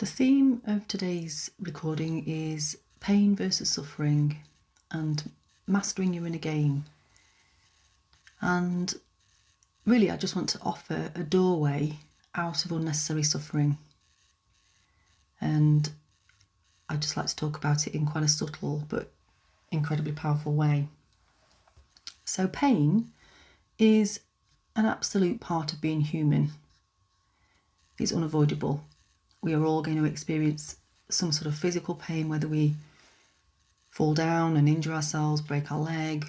The theme of today's recording is pain versus suffering and mastering your inner game. And really, I just want to offer a doorway out of unnecessary suffering. And I'd just like to talk about it in quite a subtle but incredibly powerful way. So pain is an absolute part of being human. It's unavoidable. We are all going to experience some sort of physical pain, whether we fall down and injure ourselves, break our leg,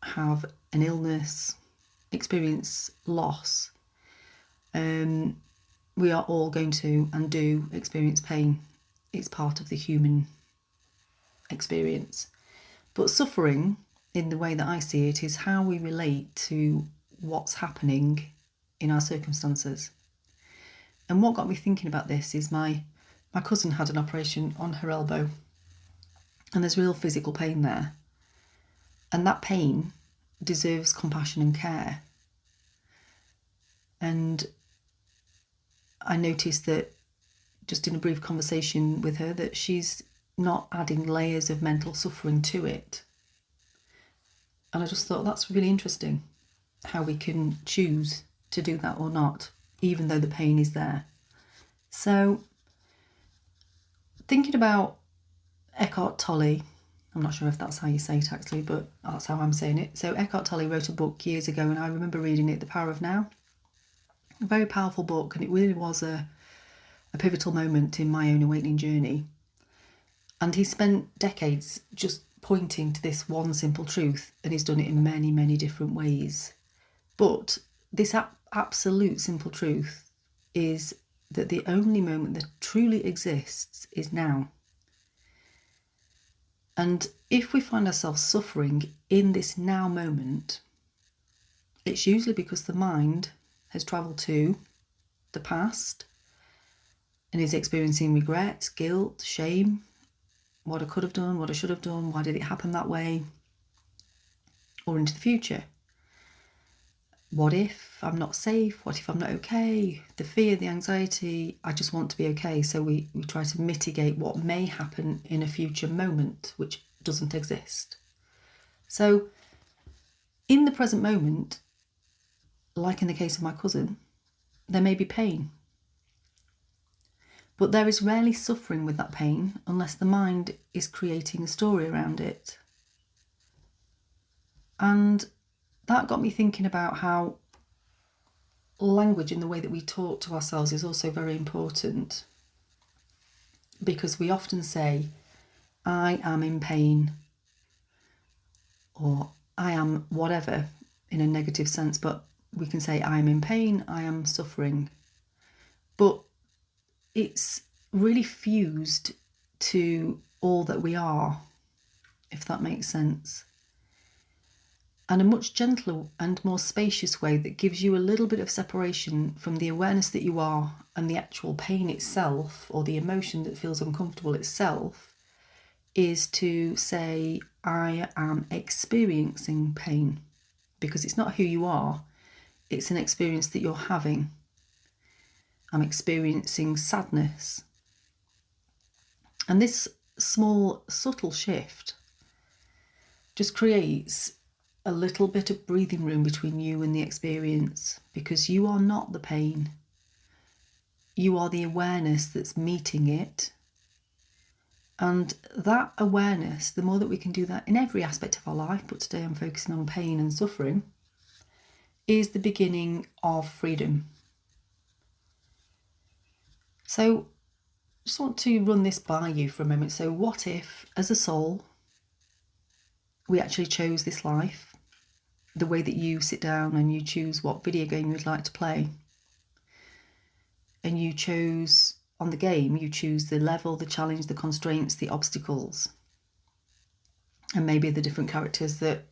have an illness, experience loss. We are all going to and do experience pain. It's part of the human experience. But suffering, in the way that I see it, is how we relate to what's happening in our circumstances. And what got me thinking about this is my cousin had an operation on her elbow, and there's real physical pain there. And that pain deserves compassion and care. And I noticed that just in a brief conversation with her that she's not adding layers of mental suffering to it. And I just thought that's really interesting, how we can choose to do that or not, even though the pain is there. So, thinking about Eckhart Tolle, I'm not sure if that's how you say it actually, but that's how I'm saying it. So Eckhart Tolle wrote a book years ago, and I remember reading it, The Power of Now. A very powerful book, and it really was a pivotal moment in my own awakening journey. And he spent decades just pointing to this one simple truth, and he's done it in many, many different ways. But this absolute simple truth is that the only moment that truly exists is now. And if we find ourselves suffering in this now moment, it's usually because the mind has travelled to the past and is experiencing regret, guilt, shame, what I could have done, what I should have done, why did it happen that way, or into the future. What if I'm not safe? What if I'm not okay? The fear, the anxiety, I just want to be okay. So we try to mitigate what may happen in a future moment, which doesn't exist. So in the present moment, like in the case of my cousin, there may be pain. But there is rarely suffering with that pain unless the mind is creating a story around it. And that got me thinking about how language and the way that we talk to ourselves is also very important, because we often say, I am in pain, or I am whatever in a negative sense, but we can say I am in pain, I am suffering. But it's really fused to all that we are, if that makes sense. And a much gentler and more spacious way that gives you a little bit of separation from the awareness that you are and the actual pain itself, or the emotion that feels uncomfortable itself, is to say, I am experiencing pain, because it's not who you are, it's an experience that you're having. I'm experiencing sadness. And this small, subtle shift just creates a little bit of breathing room between you and the experience, because you are not the pain. You are the awareness that's meeting it. And that awareness, the more that we can do that in every aspect of our life, but today I'm focusing on pain and suffering, is the beginning of freedom. So I just want to run this by you for a moment. So what if, as a soul, we actually chose this life, the way that you sit down and you choose what video game you'd like to play, and you chose on the game, you choose the level, the challenge, the constraints, the obstacles, and maybe the different characters that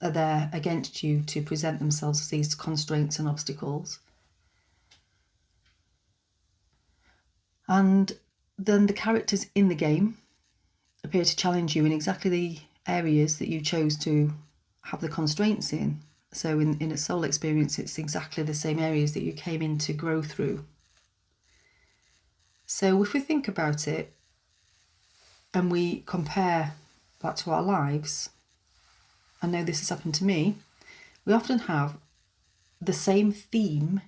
are there against you to present themselves as these constraints and obstacles. And then the characters in the game appear to challenge you in exactly the areas that you chose to have the constraints in. So in a soul experience, it's exactly the same areas that you came in to grow through. So if we think about it and we compare that to our lives, I know this has happened to me, we often have the same theme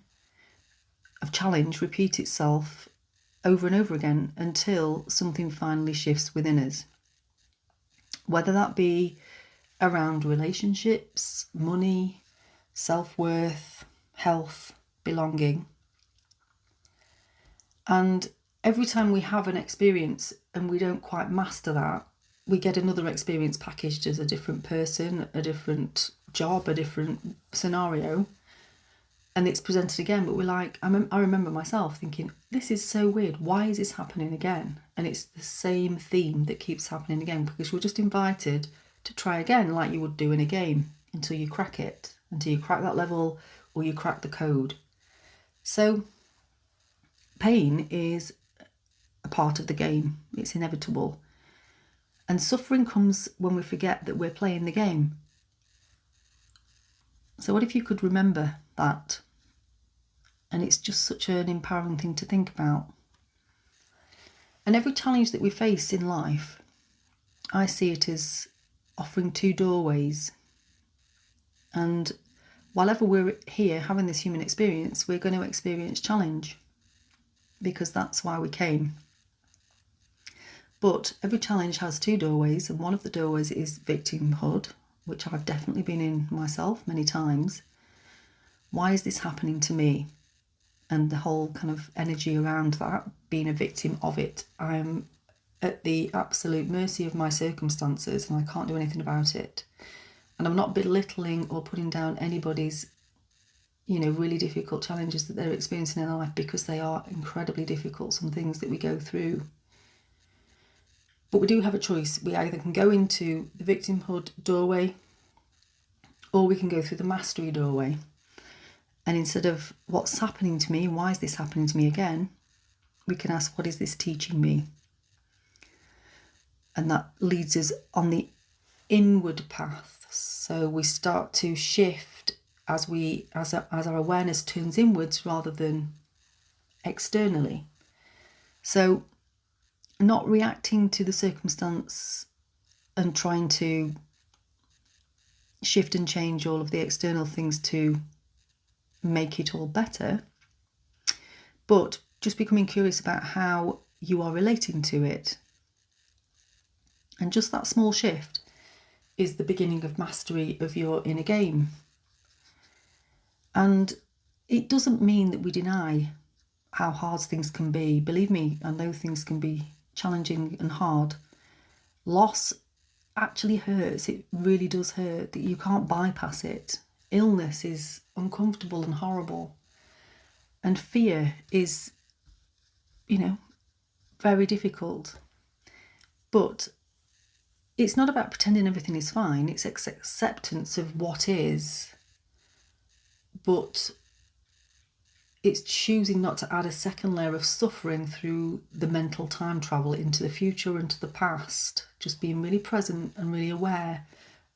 of challenge repeat itself over and over again until something finally shifts within us. Whether that be around relationships, money, self-worth, health, belonging. And every time we have an experience and we don't quite master that, we get another experience packaged as a different person, a different job, a different scenario. And it's presented again, but we're like, I remember myself thinking, this is so weird. Why is this happening again? And it's the same theme that keeps happening again, because we're just invited to try again like you would do in a game until you crack it, until you crack that level or you crack the code. So pain is a part of the game. It's inevitable. And suffering comes when we forget that we're playing the game. So what if you could remember that? And it's just such an empowering thing to think about. And every challenge that we face in life, I see it as offering two doorways. And whilever we're here having this human experience, we're going to experience challenge, because that's why we came. But every challenge has two doorways, and one of the doorways is victimhood, which I've definitely been in myself many times. Why is this happening to me? And the whole kind of energy around that, being a victim of it. I'm at the absolute mercy of my circumstances and I can't do anything about it. And I'm not belittling or putting down anybody's, really difficult challenges that they're experiencing in life, because they are incredibly difficult, some things that we go through. But we do have a choice. We either can go into the victimhood doorway, or we can go through the mastery doorway. And instead of what's happening to me, why is this happening to me again, we can ask, what is this teaching me? And that leads us on the inward path. So we start to shift as our awareness turns inwards rather than externally. So not reacting to the circumstance and trying to shift and change all of the external things to make it all better, but just becoming curious about how you are relating to it. And just that small shift is the beginning of mastery of your inner game. And it doesn't mean that we deny how hard things can be. Believe me, I know things can be challenging and hard. Loss actually hurts. It really does hurt. That you can't bypass it. Illness is uncomfortable and horrible. And fear is, very difficult. But it's not about pretending everything is fine. It's acceptance of what is. But it's choosing not to add a second layer of suffering through the mental time travel into the future and to the past. Just being really present and really aware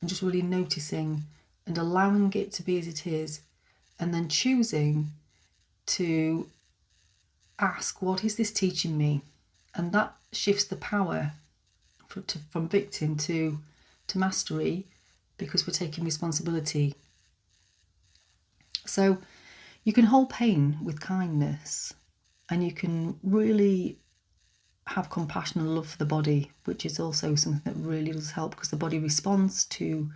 and just really noticing and allowing it to be as it is, and then choosing to ask, what is this teaching me? And that shifts the power from victim to mastery, because we're taking responsibility. So you can hold pain with kindness, and you can really have compassion and love for the body, which is also something that really does help, because the body responds to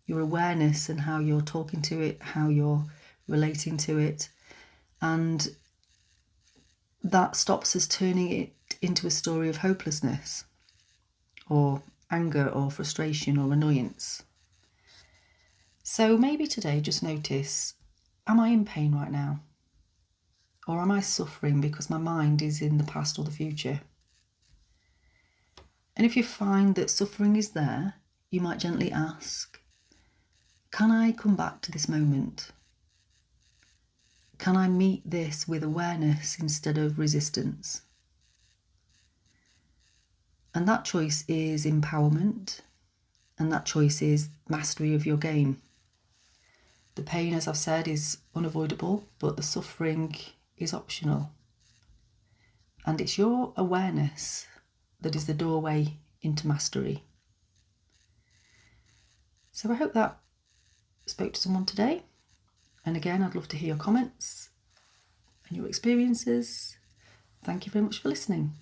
your awareness and how you're talking to it, how you're relating to it. And that stops us turning it into a story of hopelessness or anger or frustration or annoyance. So maybe today just notice, am I in pain right now? Or am I suffering because my mind is in the past or the future? And if you find that suffering is there, you might gently ask, can I come back to this moment? Can I meet this with awareness instead of resistance? And that choice is empowerment, and that choice is mastery of your game. The pain, as I've said, is unavoidable, but the suffering is optional. And it's your awareness that is the doorway into mastery. So I hope that spoke to someone today. And again, I'd love to hear your comments and your experiences. Thank you very much for listening.